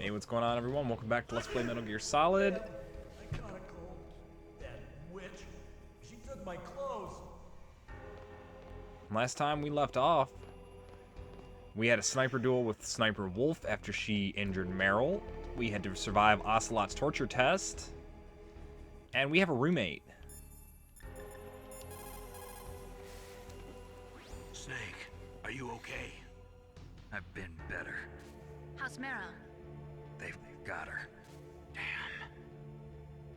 Hey, what's going on, everyone? Welcome back to Let's Play Metal Gear Solid. I caught a cold. That witch. She took my clothes. Last time we left off, we had a sniper duel with Sniper Wolf after she injured Meryl. We had to survive Ocelot's torture test. And we have a roommate. Snake, are you okay? I've been better. How's Meryl? They've got her. Damn.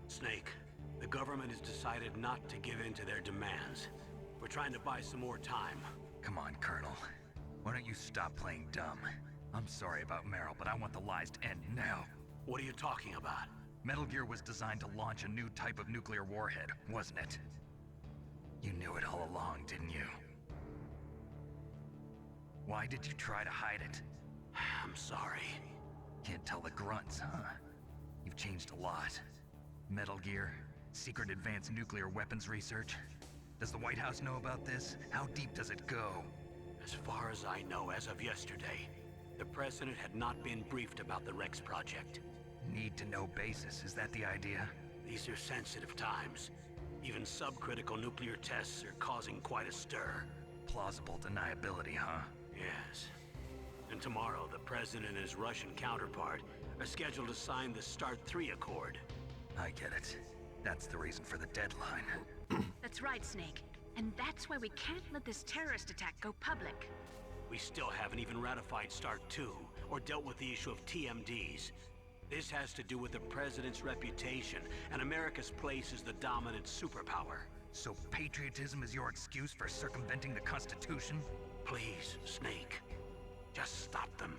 Snake, the government has decided not to give in to their demands. We're trying to buy some more time. Come on, Colonel. Why don't you stop playing dumb? I'm sorry about Meryl, but I want the lies to end now. What are you talking about? Metal Gear was designed to launch a new type of nuclear warhead, wasn't it? You knew it all along, didn't you? Why did you try to hide it? I'm sorry. Can't tell the grunts, huh? You've changed a lot. Metal Gear, secret advanced nuclear weapons research. Does the White House know about this? How deep does it go? As far as I know, as of yesterday, the President had not been briefed about the Rex project. Need-to-know basis, is that the idea? These are sensitive times. Even subcritical nuclear tests are causing quite a stir. Plausible deniability, huh? Yes. And tomorrow, the President and his Russian counterpart are scheduled to sign the START 3 Accord. I get it. That's the reason for the deadline. That's right, Snake. And that's why we can't let this terrorist attack go public. We still haven't even ratified START 2, or dealt with the issue of TMDs. This has to do with the President's reputation, and America's place as the dominant superpower. So patriotism is your excuse for circumventing the Constitution? Please, Snake. Just stop them.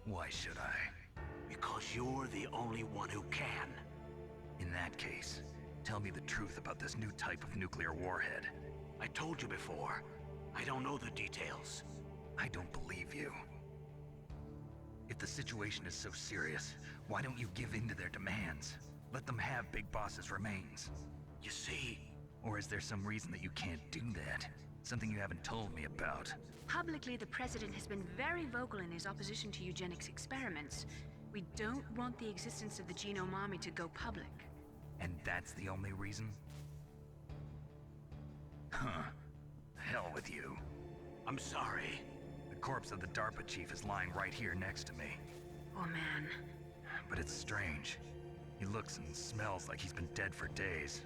Why should I? Because you're the only one who can. In that case, tell me the truth about this new type of nuclear warhead. I told you before, I don't know the details. I don't believe you. If the situation is so serious, why don't you give in to their demands? Let them have Big Boss's remains. You see? Or is there some reason that you can't do that? Something you haven't told me about? Publicly, the President has been very vocal in his opposition to eugenics experiments. We don't want the existence of the Genome Army to go public. And that's the only reason? Huh. Hell with you. I'm sorry. The corpse of the DARPA chief is lying right here next to me. Oh man. But it's strange. He looks and smells like he's been dead for days.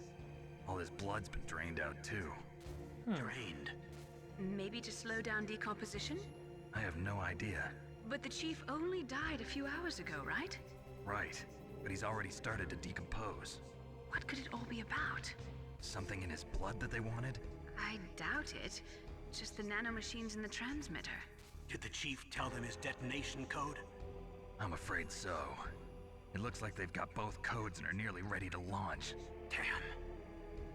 All his blood's been drained out too. Drained? Maybe to slow down decomposition? I have no idea. But the chief only died a few hours ago, right? Right. But he's already started to decompose. What could it all be about? Something in his blood that they wanted? I doubt it. Just the nanomachines in the transmitter. Did the chief tell them his detonation code? I'm afraid so. It looks like they've got both codes and are nearly ready to launch. Damn.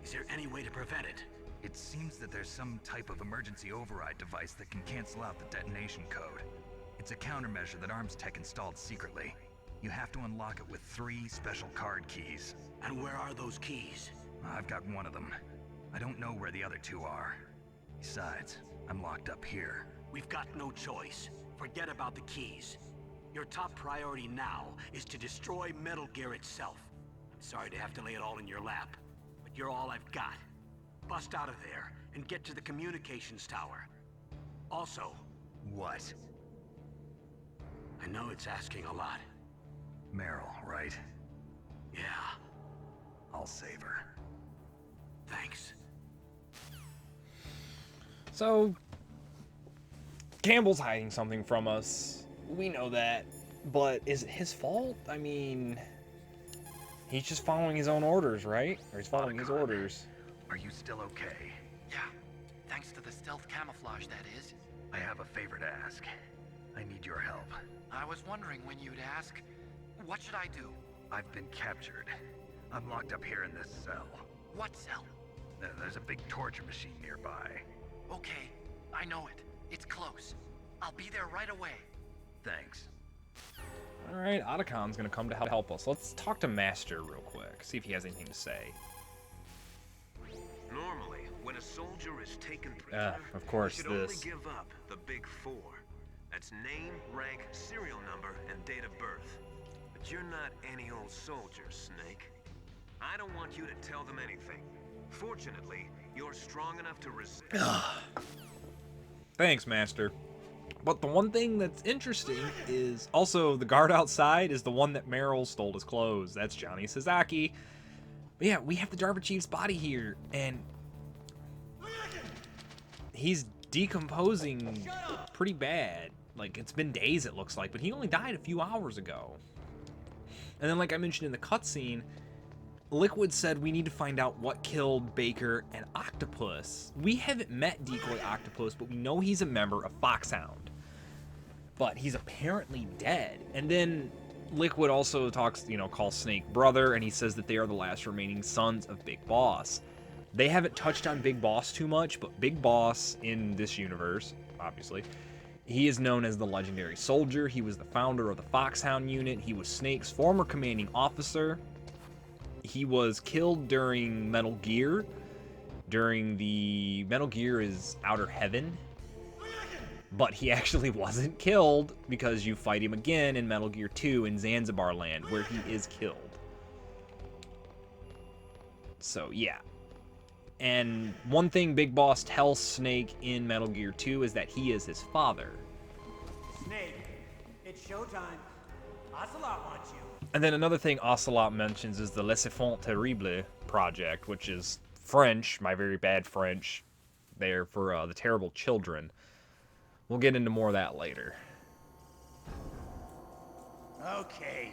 Is there any way to prevent it? It seems that there's some type of emergency override device that can cancel out the detonation code. It's a countermeasure that ArmsTech installed secretly. You have to unlock it with 3 special card keys. And where are those keys? I've got one of them. I don't know where the other 2 are. Besides, I'm locked up here. We've got no choice. Forget about the keys. Your top priority now is to destroy Metal Gear itself. I'm sorry to have to lay it all in your lap, but you're all I've got. Bust out of there and get to the communications tower. Also... What? I know it's asking a lot. Meryl, right? Yeah. I'll save her. Thanks. So, Campbell's hiding something from us. We know that. But is it his fault? I mean, he's just following his own orders, right? Or he's following his orders. Are you still okay? Yeah, thanks to the stealth camouflage, that is. I have a favor to ask. I need your help. I was wondering when you'd ask. What should I do? I've been captured. I'm locked up here in this cell. What cell? There's a big torture machine nearby. Okay, I know it. It's close. I'll be there right away. Thanks. Alright, Otacon's gonna come to help us. Let's talk to Master real quick, see if he has anything to say. Normally, when a soldier is taken prisoner, of course, you should only this. give up the big 4. That's name, rank, serial number, and date of birth. But you're not any old soldier, Snake. I don't want you to tell them anything. Fortunately, you're strong enough to resist. Thanks, Master. But the one thing that's interesting is also the guard outside is the one that Meryl stole his clothes. That's Johnny Sasaki. But yeah, we have the Jabba Chief's body here, and he's decomposing pretty bad. Like, it's been days, it looks like, but he only died a few hours ago. And then, like I mentioned in the cutscene, Liquid said we need to find out what killed Baker and Octopus. We haven't met Decoy Octopus, but we know he's a member of Foxhound. But he's apparently dead. And then Liquid also talks, calls Snake brother, and he says that they are the last remaining sons of Big Boss. They haven't touched on Big Boss too much, but Big Boss in this universe, obviously, he is known as the legendary soldier. He was the founder of the Foxhound unit. He was Snake's former commanding officer. He was killed during Metal Gear. During the Metal Gear is Outer Heaven. But he actually wasn't killed because you fight him again in Metal Gear 2 in Zanzibar Land, where he is killed. So, yeah. And one thing Big Boss tells Snake in Metal Gear 2 is that he is his father. Snake, it's showtime. Ocelot wants you. And then another thing Ocelot mentions is the Les Enfants Terribles project, which is French, my very bad French, there for the terrible children. We'll get into more of that later. Okay,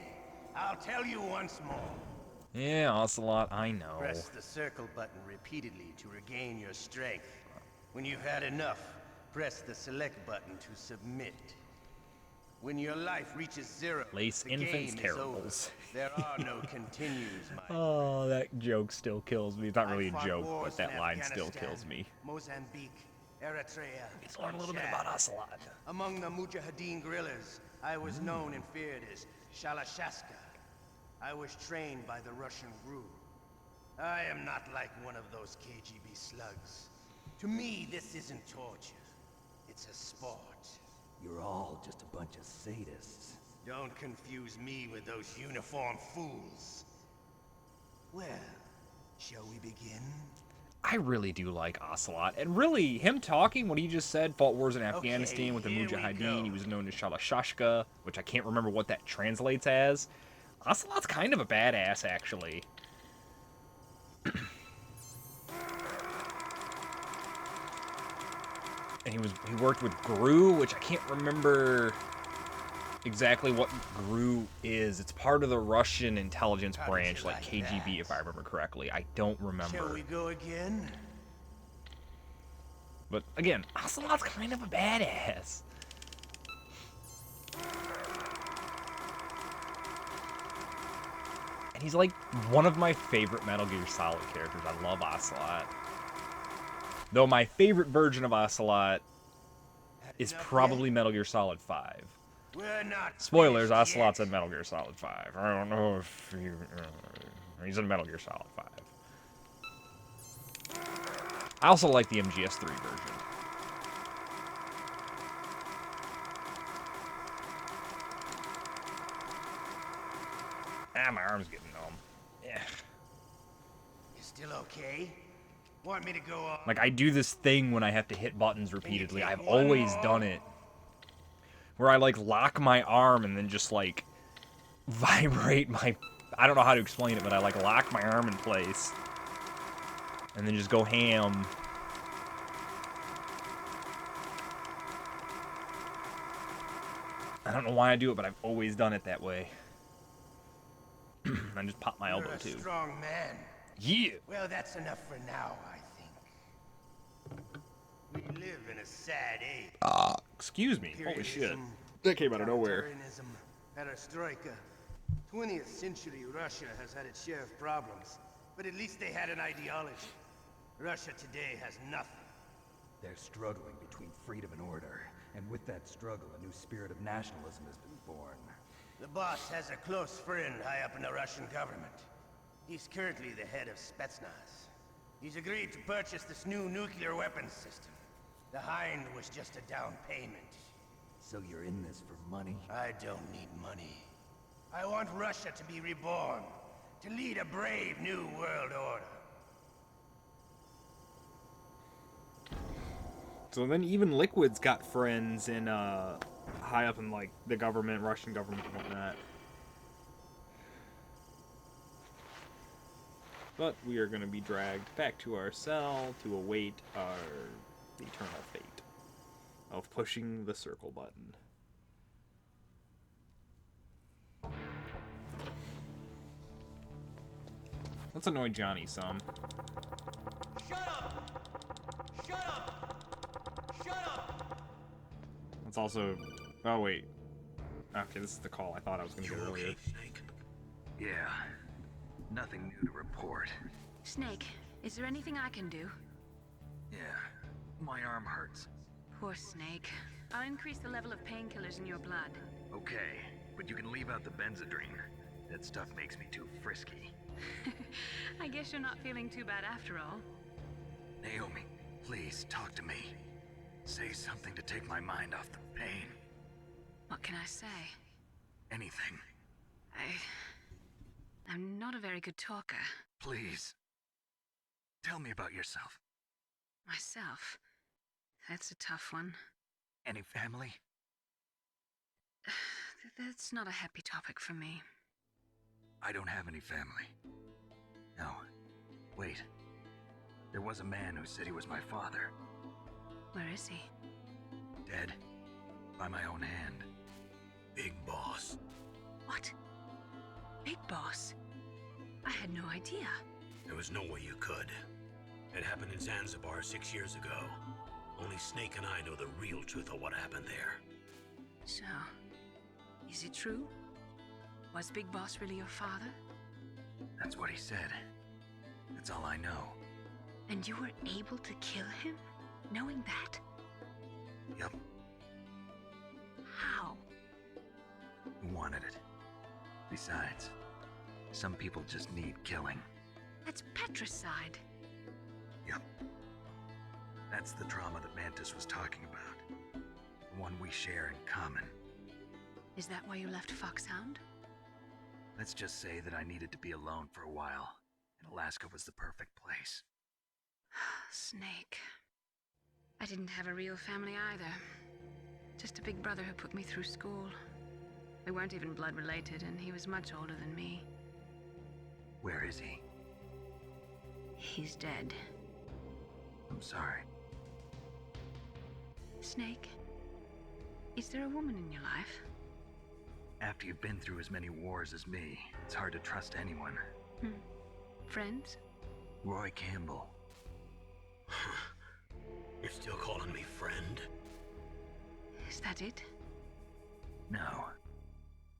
I'll tell you once more. Yeah, Ocelot, I know. Press the circle button repeatedly to regain your strength. When you've had enough, press the select button to submit. When your life reaches zero, Lace the Infants game is over. Terribles. There are no continues, my Oh, that joke still kills me. It's not really I a fought joke, wars but that in line still Afghanistan, kills me. Mozambique, Eritrea. Let's learn a little bit Chad. about Ocelot. Among the Mujahideen guerrillas, I was known and feared as Shalashaska. I was trained by the Russian GRU. I am not like one of those KGB slugs. To me, this isn't torture. It's a sport. You're all just a bunch of sadists. Don't confuse me with those uniformed fools. Well, shall we begin? I really do like Ocelot. And really, him talking, what he just said, fought wars in Afghanistan with the here we Mujahideen. go. He was known as Shalashashka, which I can't remember what that translates as. Ocelot's kind of a badass, actually. And he worked with GRU, which I can't remember exactly what GRU is. It's part of the Russian intelligence How did branch, you like like KGB, that? if I remember correctly. I don't Shall remember. we go again? But again, Ocelot's kind of a badass. And he's like one of my favorite Metal Gear Solid characters. I love Ocelot. Though my favorite version of Ocelot is Enough probably Metal Gear Solid 5. We're not Spoilers, finished Ocelot's yet. in Metal Gear Solid 5. I don't know if you... he's in Metal Gear Solid 5. I also like the MGS3 version. Ah, my arm's getting numb. Yeah. You still okay? Want me to go on? Like, I do this thing when I have to hit buttons repeatedly. take I've one always more? done it. Where I, like, lock my arm and then just, like, vibrate my... I don't know how to explain it, but I, like, lock my arm in place. And then just go ham. I don't know why I do it, but I've always done it that way. I just pop my You're elbow, a too. strong man. Yeah! Well, that's enough for now, I think. We live in a sad age. Excuse me. Holy shit. Imperialism, That came out of nowhere. totalitarianism, perestroika. 20th century Russia has had its share of problems, but at least they had an ideology. Russia today has nothing. They're struggling between freedom and order, and with that struggle, a new spirit of nationalism has been born. The boss has a close friend high up in the Russian government. He's currently the head of Spetsnaz. He's agreed to purchase this new nuclear weapons system. The Hind was just a down payment. So you're in this for money? I don't need money. I want Russia to be reborn, to lead a brave new world order. So then even Liquid's got friends in, high up in, like, the government, Russian government and whatnot. But we are going to be dragged back to our cell to await our eternal fate of pushing the circle button. Let's annoy Johnny some. Shut up! Shut up! Shut up! Let's also... Oh, wait. Okay, this is the call I thought I was going to get earlier. Snake? Yeah. Nothing new to report. Snake, is there anything I can do? Yeah. My arm hurts. Poor Snake. I'll increase the level of painkillers in your blood. Okay, but you can leave out the Benzedrine. That stuff makes me too frisky. I guess you're not feeling too bad after all. Naomi, please talk to me. Say something to take my mind off the pain. What can I say? Anything. I'm not a very good talker. Please. Tell me about yourself. Myself? That's a tough one. Any family? That's not a happy topic for me. I don't have any family. No. Wait. There was a man who said he was my father. Where is he? Dead. By my own hand. Big Boss. What? Big Boss? I had no idea. There was no way you could. It happened in Zanzibar 6 years ago. Only Snake and I know the real truth of what happened there. So, is it true? Was Big Boss really your father? That's what he said. That's all I know. And you were able to kill him, knowing that? Yep. How? He wanted it. Besides, some people just need killing. That's patricide. Yep. That's the trauma that Mantis was talking about. The one we share in common. Is that why you left Foxhound? Let's just say that I needed to be alone for a while, and Alaska was the perfect place. Snake. I didn't have a real family either. Just a big brother who put me through school. We weren't even blood related, and he was much older than me. Where is he? He's dead. I'm sorry. Snake, is there a woman in your life? After you've been through as many wars as me, it's hard to trust anyone. Friends? Roy Campbell. You're still calling me friend? Is that it? No.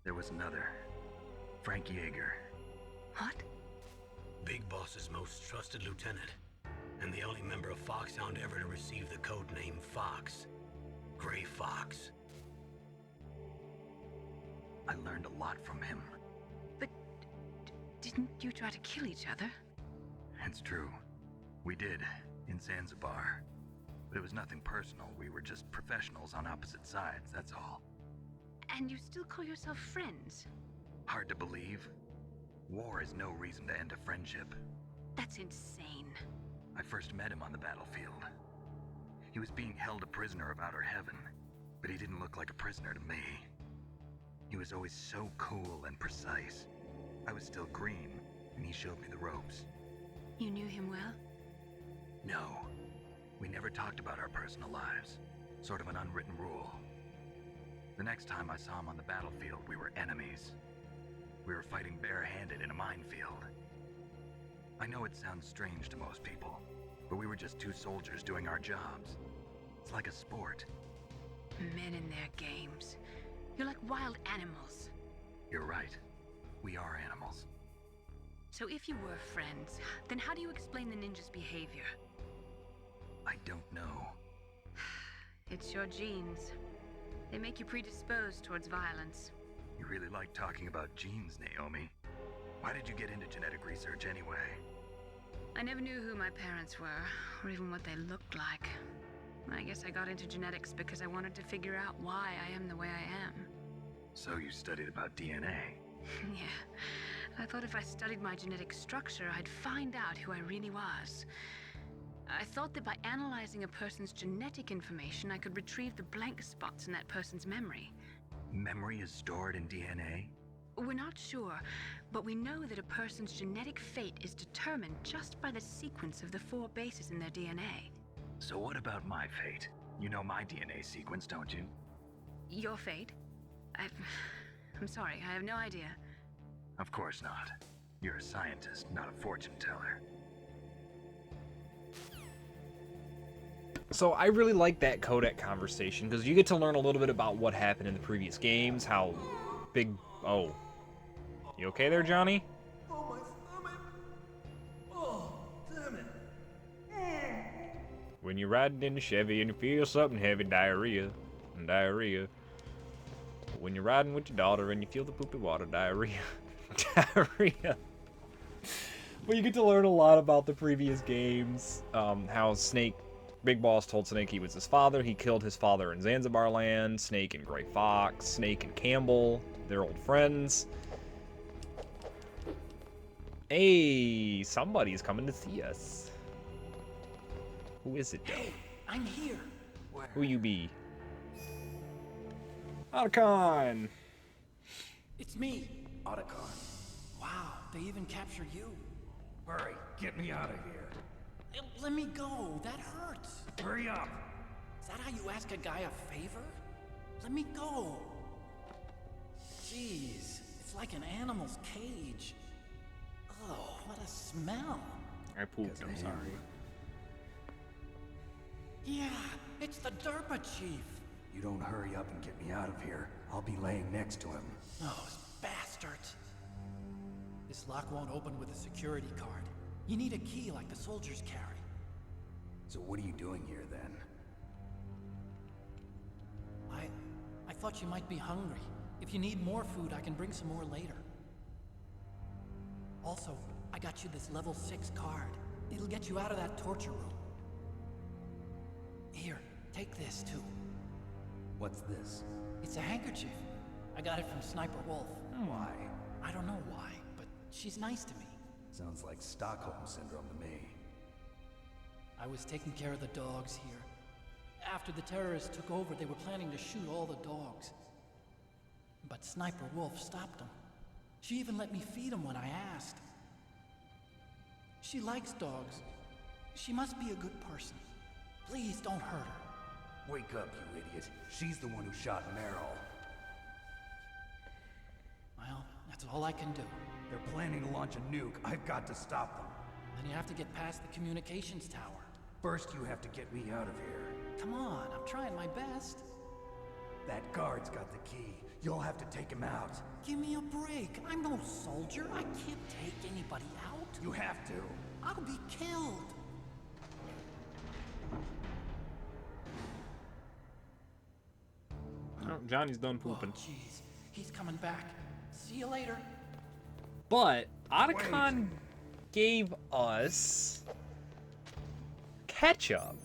There was another. Frank Yeager. What? Big Boss's most trusted lieutenant, and the only member of Foxhound ever to receive the code name Fox. Gray Fox. I learned a lot from him. But didn't you try to kill each other? It's true. We did, in Zanzibar. But it was nothing personal. We were just professionals on opposite sides, that's all. And you still call yourself friends? Hard to believe. War is no reason to end a friendship. That's insane. I first met him on the battlefield. He was being held a prisoner of outer heaven, but he didn't look like a prisoner to me. He was always so cool and precise. I was still green, and he showed me the ropes. You knew him well? No. We never talked about our personal lives. Sort of an unwritten rule. The next time I saw him on the battlefield, we were enemies. We were fighting barehanded in a minefield. I know it sounds strange to most people, but we were just two soldiers doing our jobs. It's like a sport. Men in their games. You're like wild animals. You're right. We are animals. So if you were friends, then how do you explain the ninja's behavior? I don't know. It's your genes. They make you predisposed towards violence. You really like talking about genes, Naomi. Why did you get into genetic research anyway? I never knew who my parents were, or even what they looked like. I guess I got into genetics because I wanted to figure out why I am the way I am. So you studied about DNA? Yeah. I thought if I studied my genetic structure, I'd find out who I really was. I thought that by analyzing a person's genetic information, I could retrieve the blank spots in that person's memory. Memory is stored in DNA? We're not sure, but we know that a person's genetic fate is determined just by the sequence of the 4 bases in their DNA. So what about my fate? You know my DNA sequence, don't you? Your fate? I'm sorry, I have no idea. Of course not. You're a scientist, not a fortune teller. So I really like that codec conversation because you get to learn a little bit about what happened in the previous games, how big... Oh. You okay there, Johnny? Oh, my stomach. Oh, damn it. When you're riding in the Chevy and you feel something heavy, diarrhea. Diarrhea. When you're riding with your daughter and you feel the poopy water, diarrhea. Diarrhea. But you get to learn a lot about the previous games. How Snake... Big Boss told Snake he was his father. He killed his father in Zanzibar Land. Snake and Gray Fox. Snake and Campbell. They're old friends. Hey, somebody's coming to see us. Who is it, though? Hey, I'm here. Where? Who you be? Otacon! It's me. Otacon. Wow, they even captured you. Hurry, get me out of here. Let me go. That hurts. Hurry up! Is that how you ask a guy a favor? Let me go. Jeez, it's like an animal's cage. Oh, what a smell. I pooped, I'm sorry. Yeah, it's the Derpa Chief. You don't hurry up and get me out of here, I'll be laying next to him. Those bastards. This lock won't open with a security card. You need a key like the soldiers carry. So what are you doing here then? I thought you might be hungry. If you need more food, I can bring some more later. Also, I got you this level 6 card. It'll get you out of that torture room. Here, take this too. What's this? It's a handkerchief. I got it from Sniper Wolf. Why? I don't know why, but she's nice to me. Sounds like Stockholm Syndrome to me. I was taking care of the dogs here. After the terrorists took over, they were planning to shoot all the dogs. But Sniper Wolf stopped them. She even let me feed them when I asked. She likes dogs. She must be a good person. Please don't hurt her. Wake up, you idiot. She's the one who shot Meryl. Well, that's all I can do. They're planning to launch a nuke. I've got to stop them. Then you have to get past the communications tower. First, you have to get me out of here. Come on, I'm trying my best. That guard's got the key. You'll have to take him out. Give me a break. I'm no soldier. I can't take anybody out. You have to. I'll be killed. Oh, Johnny's done pooping. Oh, jeez. He's coming back. See you later. But Otacon gave us ketchup.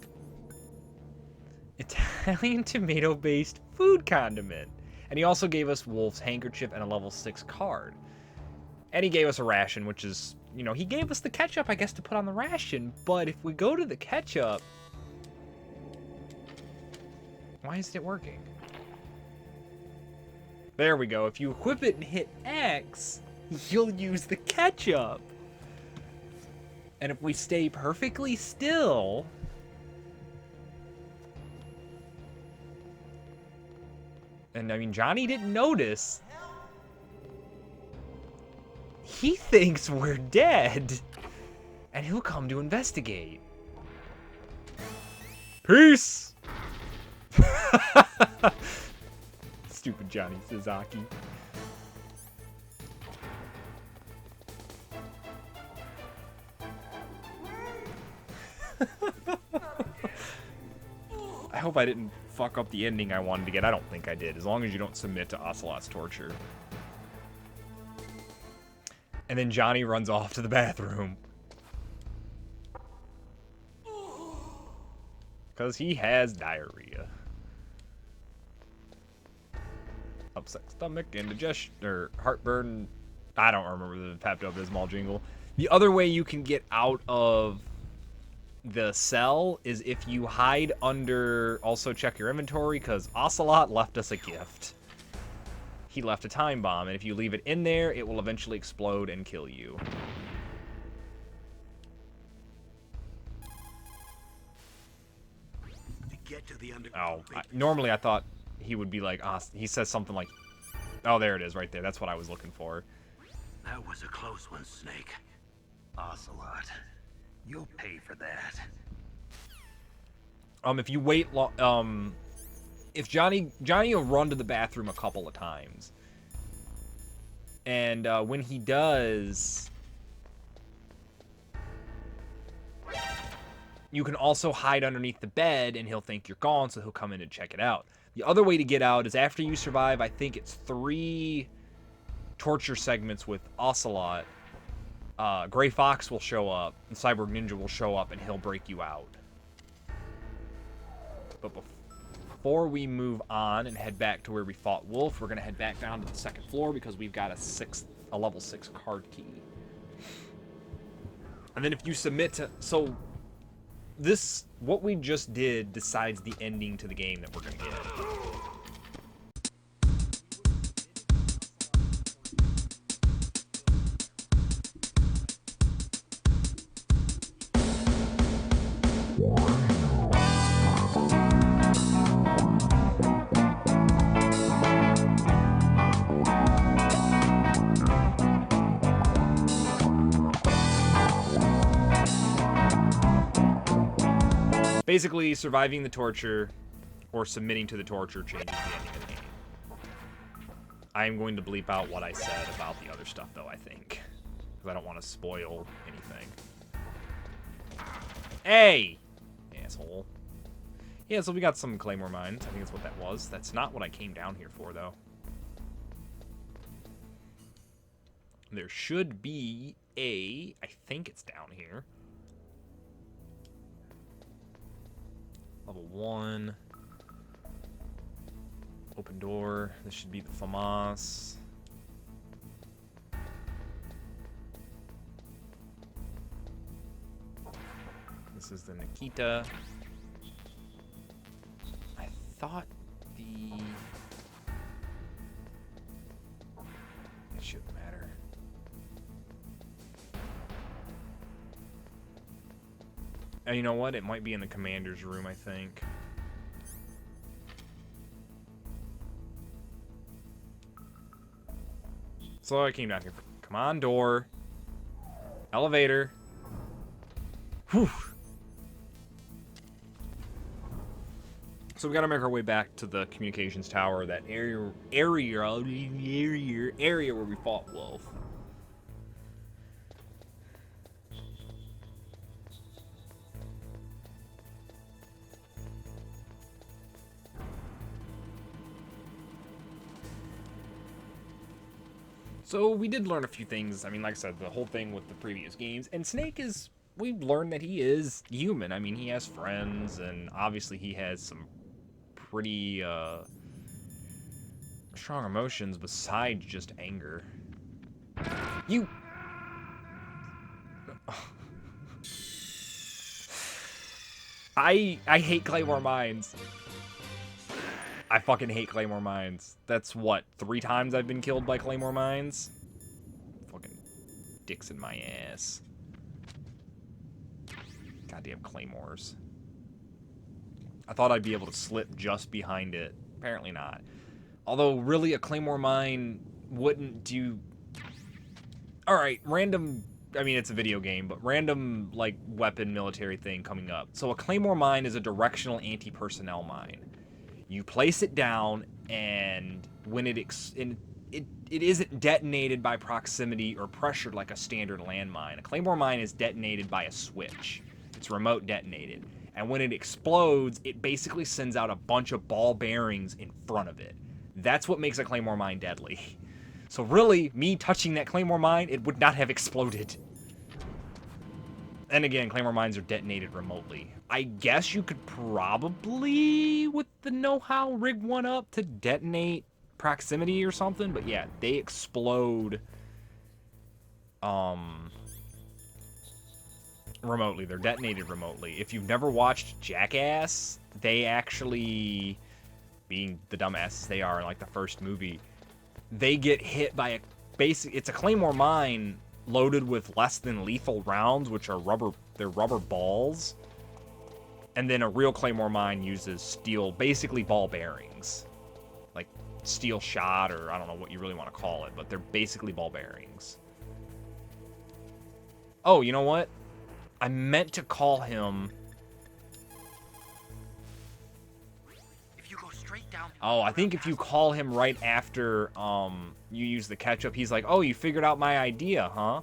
Italian tomato-based food condiment. And he also gave us Wolf's handkerchief and a level 6 card. And he gave us a ration, which is, you know, he gave us the ketchup, I guess, to put on the ration. But if we go to the ketchup... Why isn't it working? There we go. If you equip it and hit X, you'll use the ketchup. And if we stay perfectly still... And I mean, Johnny didn't notice. He thinks we're dead. And he'll come to investigate. Peace! Stupid Johnny Sasaki. I hope I didn't fuck up the ending I wanted to get. I don't think I did, as long as you don't submit to Ocelot's torture. And then Johnny runs off to the bathroom. Because he has diarrhea. upset stomach, indigestion, or heartburn. I don't remember the Pepto-Bismol jingle. The other way you can get out of the cell is if you hide under, also check your inventory, because Ocelot left us a gift. He left a time bomb, and if you leave it in there, it will eventually explode and kill you. To get to the Oh, underground. normally I thought he would be like, he says something like, oh, there it is right there. That's what I was looking for. That was a close one, Snake. Ocelot, you'll pay for that. If you wait long, if Johnny will run to the bathroom a couple of times, and when he does, you can also hide underneath the bed, and he'll think you're gone, so he'll come in and check it out. The other way to get out is after you survive, I think it's 3 torture segments with Ocelot. Gray Fox will show up, and Cyborg Ninja will show up, and he'll break you out. But before we move on and head back to where we fought Wolf, we're going to head back down to the 2nd floor because we've got a level 6 card key. And then if you submit to... So, this... What we just did decides the ending to the game that we're going to get. Basically, surviving the torture or submitting to the torture changes the ending of the game. I am going to bleep out what I said about the other stuff, though, I think. Because I don't want to spoil anything. Hey! Asshole. Yeah, so we got some Claymore Mines. I think that's what that was. That's not what I came down here for, though. There should be a... I think it's down here. Level 1. Open door. This should be the FAMAS. This is the Nikita. I thought the... It shouldn't matter. And you know what? It might be in the commander's room, I think. So I came down here. Come on, door. Elevator. Whew. So we gotta make our way back to the communications tower, that area where we fought Wolf. So we did learn a few things. I mean, like I said, the whole thing with the previous games. And Snake is, we've learned that he is human. I mean, he has friends, and obviously he has some pretty strong emotions besides just anger. You... I hate Claymore Mines. I fucking hate Claymore Mines. That's what, 3 times I've been killed by Claymore Mines? Fucking dicks in my ass. Goddamn Claymores. I thought I'd be able to slip just behind it. Apparently not. Although, really, a Claymore Mine wouldn't do... Alright, random... I mean, it's a video game, but random, like, weapon military thing coming up. So a Claymore Mine is a directional anti-personnel mine. You place it down, and when it isn't detonated by proximity or pressure like a standard landmine. A Claymore Mine is detonated by a switch. It's remote detonated. And when it explodes, it basically sends out a bunch of ball bearings in front of it. That's what makes a Claymore Mine deadly. So really, me touching that Claymore Mine, it would not have exploded. And again, Claymore Mines are detonated remotely. I guess you could probably, with the know-how, rig one up to detonate proximity or something, but yeah, they explode remotely. They're detonated remotely. If you've never watched Jackass, they actually, being the dumbasses they are in like the first movie, they get hit by it's a Claymore mine loaded with less than lethal rounds, which are rubber balls. And then a real Claymore mine uses steel, basically ball bearings. Like steel shot, or I don't know what you really want to call it, but they're basically ball bearings. Oh, you know what? I meant to call him... If you go straight down... Oh, I think if you call him right after you use the ketchup, he's like, oh, you figured out my idea, huh?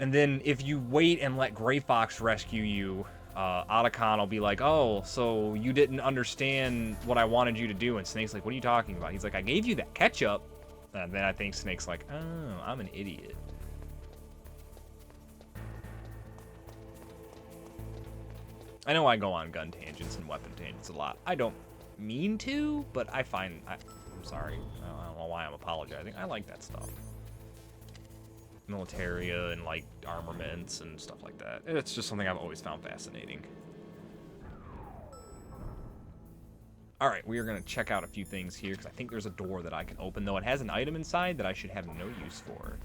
And then if you wait and let Gray Fox rescue you, Otacon will be like, oh, so you didn't understand what I wanted you to do. And Snake's like, what are you talking about? He's like, I gave you that ketchup. And then I think Snake's like, oh, I'm an idiot. I know I go on gun tangents and weapon tangents a lot. I don't mean to, but I'm sorry. I don't know why I'm apologizing. I like that stuff. Militaria and like armaments and stuff like that. It's just something I've always found fascinating. Alright, we are going to check out a few things here because I think there's a door that I can open, though it has an item inside that I should have no use for.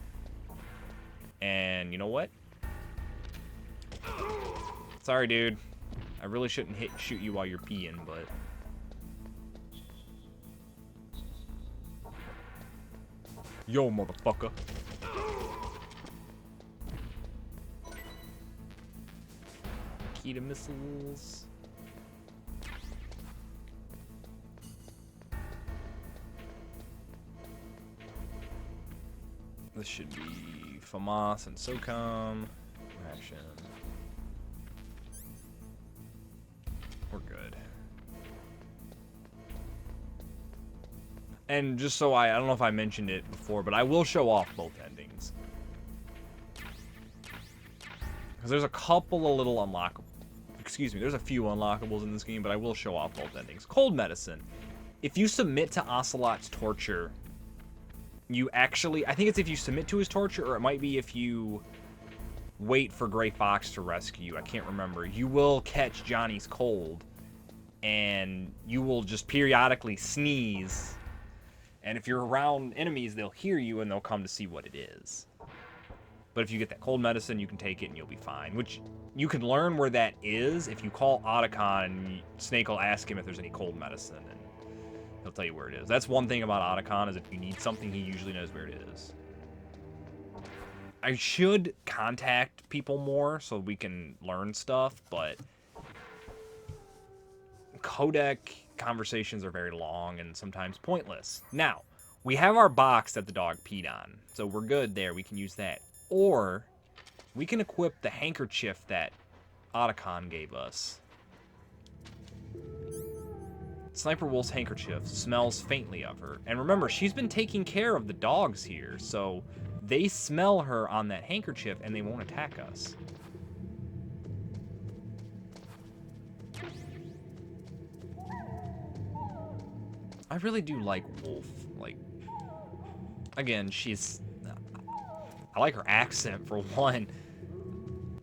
And you know what? Sorry, dude. I really shouldn't shoot you while you're peeing, but... Yo, motherfucker. Key to missiles. This should be FAMAS and SOCOM. Action. We're good. And just so I don't know if I mentioned it before, but I will show off both endings. Because there's a couple of little unlockable... Excuse me, there's a few unlockables in this game, but I will show off both endings. Cold Medicine. If you submit to Ocelot's torture, you actually... I think it's if you submit to his torture, or it might be if you wait for Gray Fox to rescue you. I can't remember. You will catch Johnny's cold, and you will just periodically sneeze. And if you're around enemies, they'll hear you, and they'll come to see what it is. But if you get that cold medicine, you can take it, and you'll be fine. Which, you can learn where that is if you call Otacon, and Snake will ask him if there's any cold medicine, and he'll tell you where it is. That's one thing about Otacon, is if you need something, he usually knows where it is. I should contact people more so we can learn stuff, but codec conversations are very long and sometimes pointless. Now, we have our box that the dog peed on, so we're good there. We can use that. Or we can equip the handkerchief that Otacon gave us. Sniper Wolf's handkerchief smells faintly of her. And remember, she's been taking care of the dogs here, so they smell her on that handkerchief and they won't attack us. I really do like Wolf. Like, again, she's... I like her accent, for one.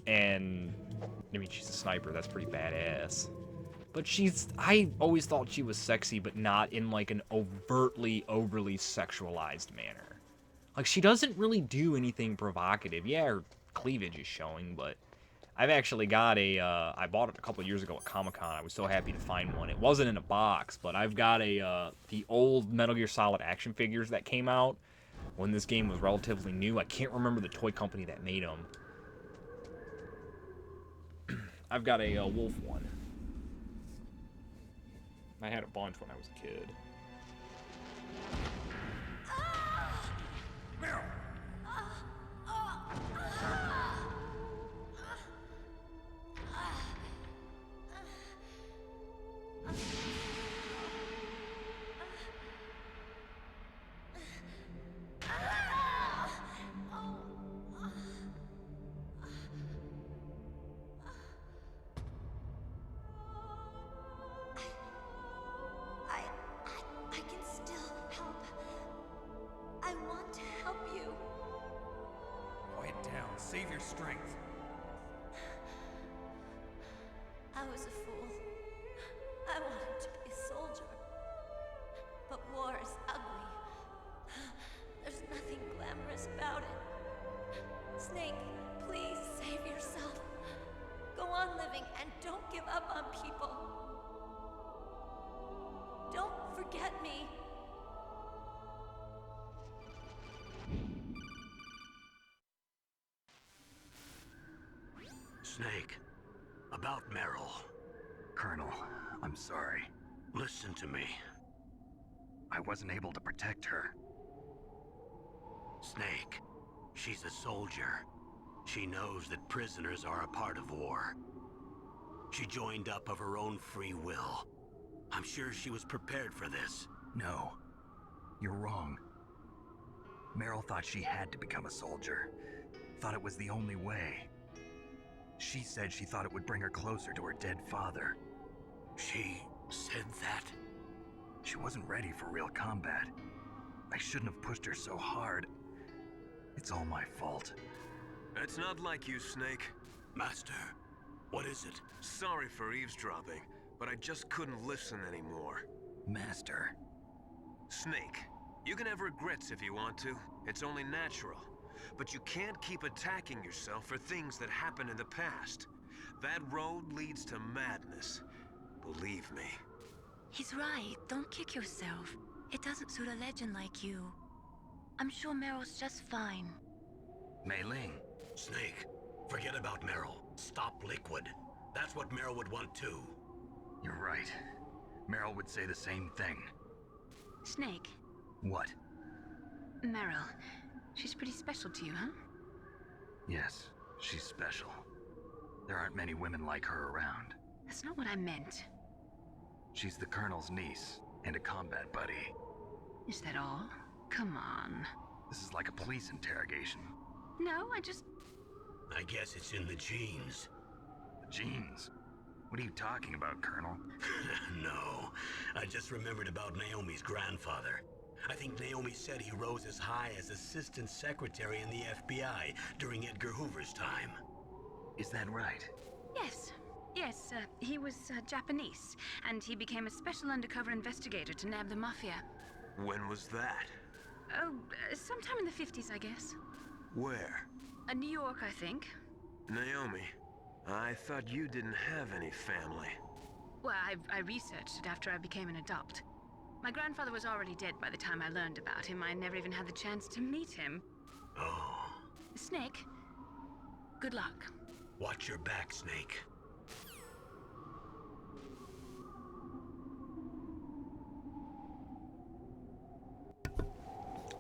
And, I mean, she's a sniper. That's pretty badass. But she's... I always thought she was sexy, but not in, like, an overtly sexualized manner. Like, she doesn't really do anything provocative. Yeah, her cleavage is showing, but... I've actually got a, I bought it a couple years ago at Comic-Con. I was so happy to find one. It wasn't in a box, but I've got a, the old Metal Gear Solid action figures that came out when this game was relatively new. I can't remember the toy company that made them. I've got a Wolf one. I had a bunch when I was a kid. Save your strength. I was a fool. I wanted to be a soldier. But war is ugly. There's nothing glamorous about it. Snake, please save yourself. Go on living and don't give up on people. Don't forget me. Snake, about Meryl. Colonel, I'm sorry. Listen to me. I wasn't able to protect her. Snake, she's a soldier. She knows that prisoners are a part of war. She joined up of her own free will. I'm sure she was prepared for this. No, you're wrong. Meryl thought she had to become a soldier. Thought it was the only way. She said she thought it would bring her closer to her dead father. She said that? She wasn't ready for real combat. I shouldn't have pushed her so hard. It's all my fault. That's not like you, Snake. Master, what is it? Sorry for eavesdropping, but I just couldn't listen anymore. Master. Snake, you can have regrets if you want to. It's only natural. But you can't keep attacking yourself for things that happened in the past. That road leads to madness. Believe me. He's right. Don't kick yourself. It doesn't suit a legend like you. I'm sure Meryl's just fine. Mei Ling. Snake, forget about Meryl. Stop Liquid. That's what Meryl would want too. You're right. Meryl would say the same thing. Snake. What? Meryl. She's pretty special to you, huh? Yes, she's special. There aren't many women like her around. That's not what I meant. She's the Colonel's niece and a combat buddy. Is that all? Come on. This is like a police interrogation. No, I guess it's in the genes. The genes? What are you talking about, Colonel? No, I just remembered about Naomi's grandfather. I think Naomi said he rose as high as assistant secretary in the FBI during Edgar Hoover's time. Is that right? Yes. Yes, he was Japanese, and he became a special undercover investigator to nab the Mafia. When was that? Oh, sometime in the 50s, I guess. Where? New York, I think. Naomi, I thought you didn't have any family. Well, I researched it after I became an adult. My grandfather was already dead by the time I learned about him. I never even had the chance to meet him. Oh. Snake, good luck. Watch your back, Snake.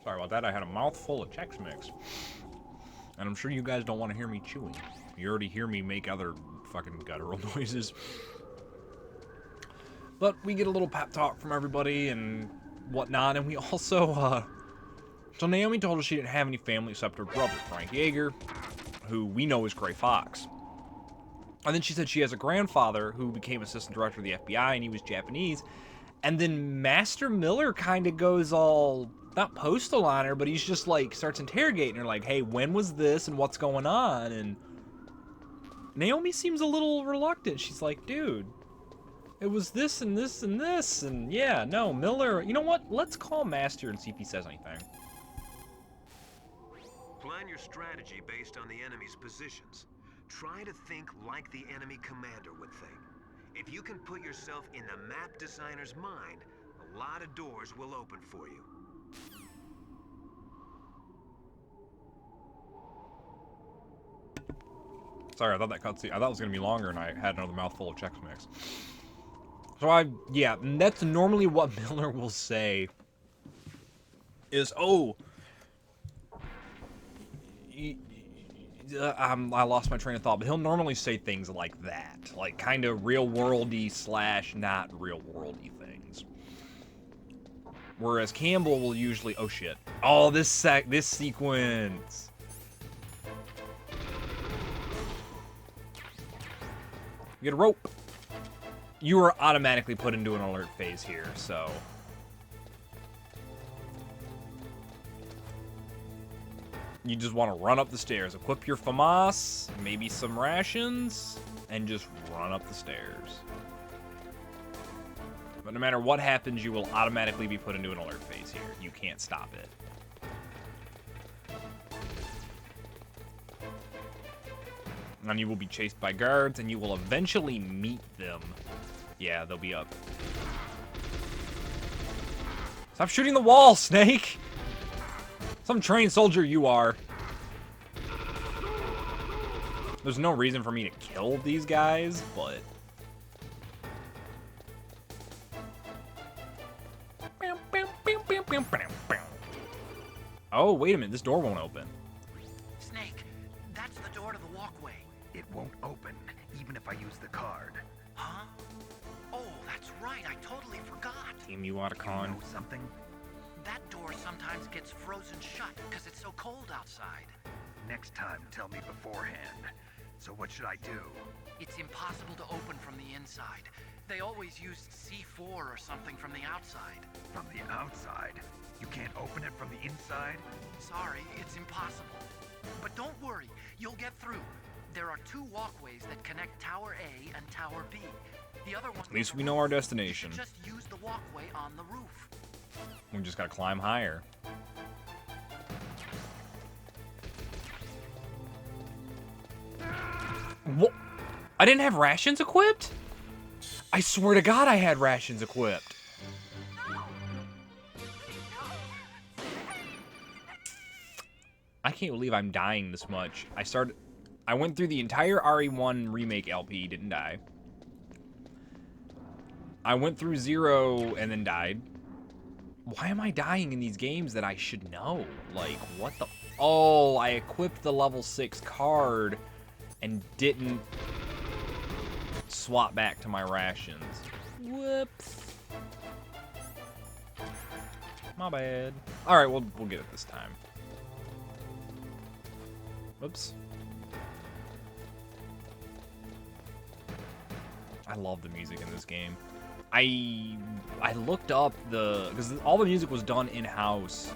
Sorry about that, I had a mouthful of Chex Mix. And I'm sure you guys don't want to hear me chewing. You already hear me make other fucking guttural noises. But we get a little pep talk from everybody and whatnot, and we also, so Naomi told us she didn't have any family except her brother, Frank Yeager, who we know is Gray Fox. And then she said she has a grandfather who became assistant director of the FBI, and he was Japanese. And then Master Miller kind of goes all, not postal on her, but he's just like, starts interrogating her, like, hey, when was this and what's going on? And Naomi seems a little reluctant. She's like, dude, it was this and this and this, and yeah, no, Miller, you know what? Let's call Master and see if he says anything. Plan your strategy based on the enemy's positions. Try to think like the enemy commander would think. If you can put yourself in the map designer's mind, a lot of doors will open for you. Sorry, I thought that cutscene, I thought it was going to be longer, and I had another mouthful of Chex Mix. So yeah, that's normally what Miller will say is, oh, I lost my train of thought, but he'll normally say things like that, like kind of real-worldy / not real-worldy things. Whereas Campbell will usually, oh shit, oh, this sequence. You get a rope. You are automatically put into an alert phase here, so. You just want to run up the stairs. Equip your FAMAS, maybe some rations, and just run up the stairs. But no matter what happens, you will automatically be put into an alert phase here. You can't stop it. And you will be chased by guards, and you will eventually meet them. Yeah, they'll be up. Stop shooting the wall, Snake! Some trained soldier you are. There's no reason for me to kill these guys, but... Oh, wait a minute. This door won't open. Snake, that's the door to the walkway. It won't open, even if I use the card. Huh? Oh, that's right. I totally forgot. Team Iwata-kun. You know something? That door sometimes gets frozen shut because it's so cold outside. Next time, tell me beforehand. So what should I do? It's impossible to open from the inside. They always used C4 or something from the outside. From the outside? You can't open it from the inside? Sorry, it's impossible. But don't worry, you'll get through. There are 2 walkways that connect Tower A and Tower B. The other one... At least we know our destination. Just use the walkway on the roof. We just gotta climb higher. What? I didn't have rations equipped? I swear to God I had rations equipped. I can't believe I'm dying this much. I went through the entire RE1 remake LP, didn't die. I went through 0 and then died. Why am I dying in these games that I should know? Like, what the... Oh, I equipped the level 6 card and didn't swap back to my rations. Whoops. My bad. Alright, we'll get it this time. Whoops. I love the music in this game. I looked up because all the music was done in-house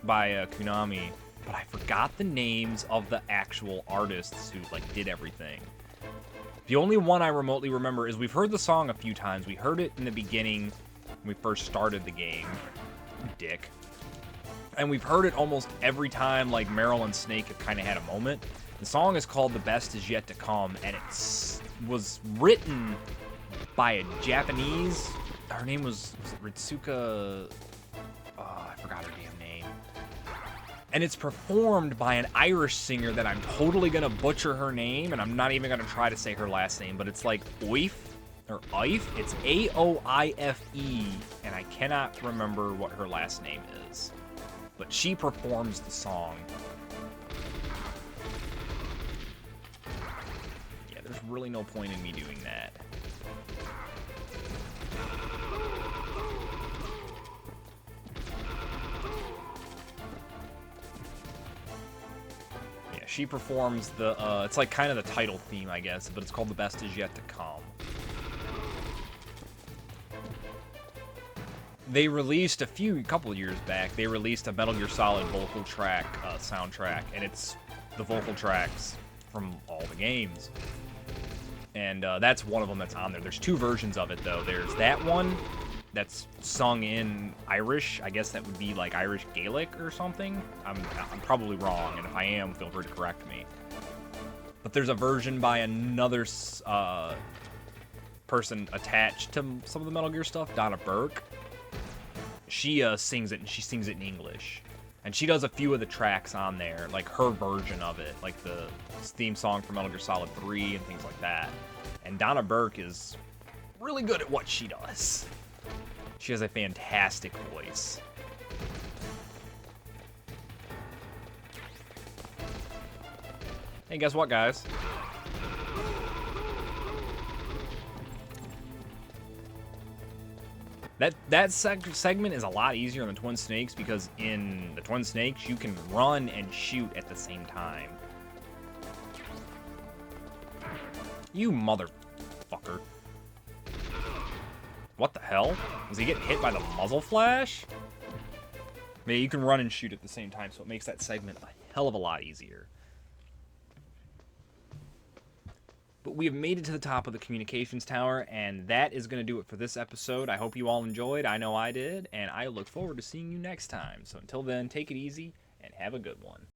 by Konami, but I forgot the names of the actual artists who like did everything. The only one I remotely remember is we've heard the song a few times. We heard it in the beginning when we first started the game. Dick. And we've heard it almost every time like Meryl and Snake have kind of had a moment. The song is called The Best Is Yet to Come, and it was written by a Japanese. Her name was it Ritsuka? Oh, I forgot her damn name. And it's performed by an Irish singer that I'm totally gonna butcher her name, and I'm not even gonna try to say her last name, but it's like Oife or Ife. It's Aoife, and I cannot remember what her last name is. But she performs the song. Yeah, there's really no point in me doing that. Yeah, she performs the, it's like kind of the title theme, I guess, but it's called The Best Is Yet to Come. They released a couple of years back, they released a Metal Gear Solid vocal track soundtrack, and it's the vocal tracks from all the games. And that's one of them that's on there. There's 2 versions of it, though. There's that one that's sung in Irish. I guess that would be like Irish Gaelic or something. I'm probably wrong, and if I am, feel free to correct me. But there's a version by another person attached to some of the Metal Gear stuff, Donna Burke. She sings it, and she sings it in English. And she does a few of the tracks on there, like her version of it, like the theme song for Metal Gear Solid 3 and things like that. And Donna Burke is really good at what she does. She has a fantastic voice. Hey, guess what, guys? That segment is a lot easier in the Twin Snakes because in the Twin Snakes, you can run and shoot at the same time. You motherfucker. What the hell? Was he getting hit by the muzzle flash? Yeah, you can run and shoot at the same time, so it makes that segment a hell of a lot easier. But we have made it to the top of the communications tower, and that is going to do it for this episode. I hope you all enjoyed. I know I did, and I look forward to seeing you next time. So until then, take it easy and have a good one.